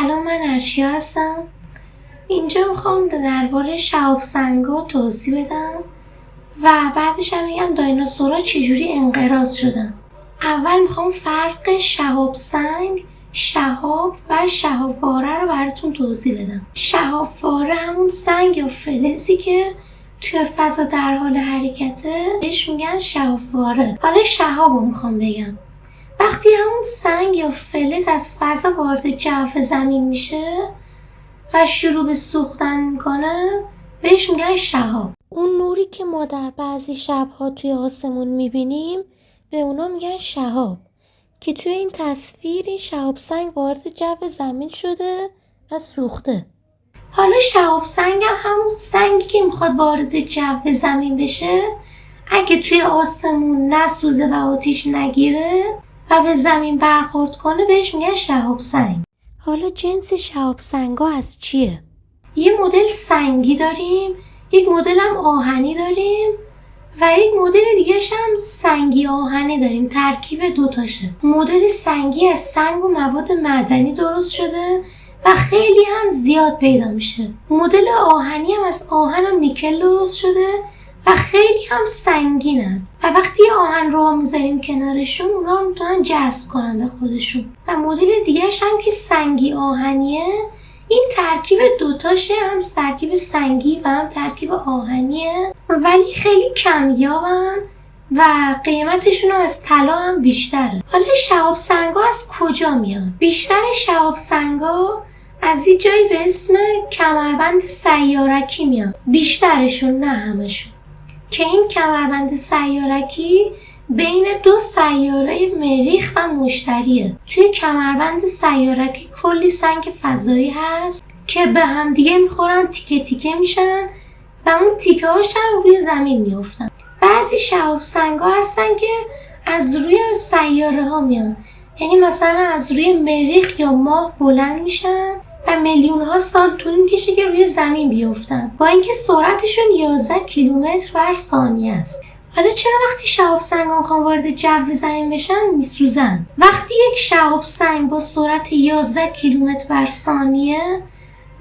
سلام، من ارشیا هستم. اینجا میخوام درباره شهاب سنگا توضیح بدم و بعدش هم میگم دایناسورها چجوری انقراض شدن. اول میخوام فرق شهاب سنگ، شهاب و شهابواره رو براتون توضیح بدم. شهابواره همون سنگ یا فلزی که توی فضا در حال حرکته بهش میگن شهابواره. حالا شهاب رو میخوام بگم. وقتی همون سنگ یا فلز از فضا وارد جو زمین میشه و شروع به سوختن میکنه بهش میگن شهاب. اون نوری که ما در بعضی شبها توی آسمون میبینیم به اونا میگن شهاب، که توی این تصویر این شهاب سنگ وارد جو زمین شده و سوخته. حالا شهاب سنگ هم همون سنگی که میخواد وارد جو زمین بشه اگه توی آسمون نسوزه و آتیش نگیره و به زمین برخورد کنه بهش میگن شهاب سنگ. حالا جنس شهاب سنگا از چیه؟ یه مدل سنگی داریم، یک مدل هم آهنی داریم و یک مدل دیگه هم سنگی آهنی داریم. ترکیب دوتاشه. مدل سنگی از سنگ و مواد معدنی درست شده و خیلی هم زیاد پیدا میشه. مدل آهنی هم از آهن و نیکل درست شده و خیلی هم سنگینن و وقتی آهن رو میذاریم کنارشون اونا رو میتونن جذب کنن به خودشون. و مدل دیگه‌ش هم که سنگی آهنیه، این ترکیب دوتاشه، هم ترکیب سنگی و هم ترکیب آهنیه، ولی خیلی کمیابن و قیمتشون از طلا هم بیشتره. حالا شهاب سنگا از کجا میان؟ بیشتر شهاب سنگا از یه جایی به اسم کمربند سیارکی میان. بیشترشون، نه همشون، که این کمربند سیارکی بین دو سیاره مریخ و مشتریه. توی کمربند سیارکی کلی سنگ فضایی هست که به هم دیگه میخورن، تیکه تیکه میشن و اون تیکه هاش هم روی زمین میافتن. بعضی شهاب سنگ ها هستن که از روی سیاره ها میان، یعنی مثلا از روی مریخ یا ماه بلند میشن و میلیون ها سال طول میکشه که روی زمین بیافتن، با اینکه سرعتشون 11 کیلومتر بر ثانیه است. حالا چرا وقتی شهاب سنگ ها میخوان وارد جو زمین بشن میسوزن؟ وقتی یک شهاب سنگ با سرعت 11 کیلومتر بر ثانیه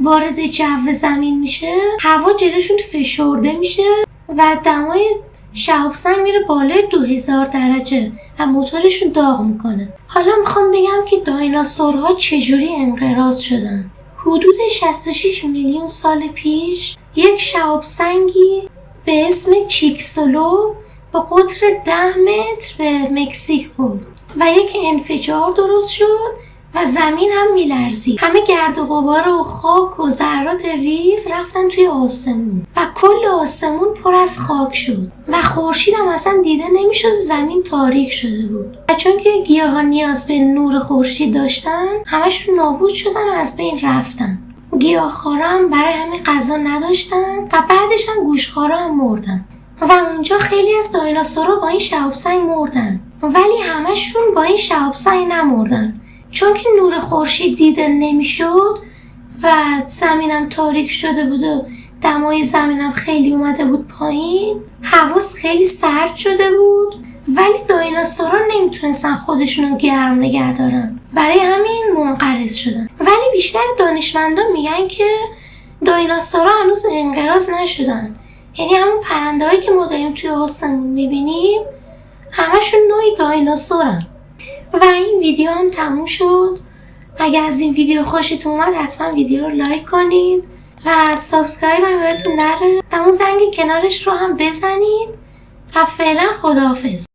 وارد جو زمین میشه، هوا جلوشون فشرده میشه و دمای شهاب سنگ میره بالای 2000 درجه و موتورشون داغ میکنه. حالا میخوام بگم که دایناسورها چجوری انقراض شدن. حدود 66 میلیون سال پیش یک شهاب سنگی به اسم چیکسلوب به قطر 10 متر به مکزیک خورد و یک انفجار درست شد و زمین هم میلرزید. همه گرد و غبار و خاک و ذرات ریز رفتن توی آسمون و کل آسمون پر از خاک شد و خورشید هم اصلا دیده نمیشد و زمین تاریک شده بود. و چون که گیاهان نیاز به نور خورشید داشتن همشون نابود شدن و از بین رفتن. گیاهخوارا هم برای همین غذا نداشتن و بعدش هم گوشتخوارا هم مردن و اونجا خیلی از دایناسورها با این شهاب سنگ مردن، ولی همشون با این شهاب سنگ نمردن. چون که نور خورشید دیده نمیشد و زمینم تاریک شده بود و دمای زمینم خیلی اومده بود پایین، هوا خیلی سرد شده بود، ولی دایناسورها نمیتونستن خودشونو گرم نگه دارن، برای همین منقرض شدن. ولی بیشتر دانشمندان میگن که دایناسورها هنوز انقراض نشدن، یعنی همون پرنده‌هایی که ما داریم توی آسمون میبینیم همشون نوعی دایناسورن. و این ویدیو هم تموم شد. اگر از این ویدیو خوشتون اومد حتما ویدیو رو لایک کنید و سابسکرایب هم یادتون نره و اون زنگ کنارش رو هم بزنید و فعلا خداحافظ.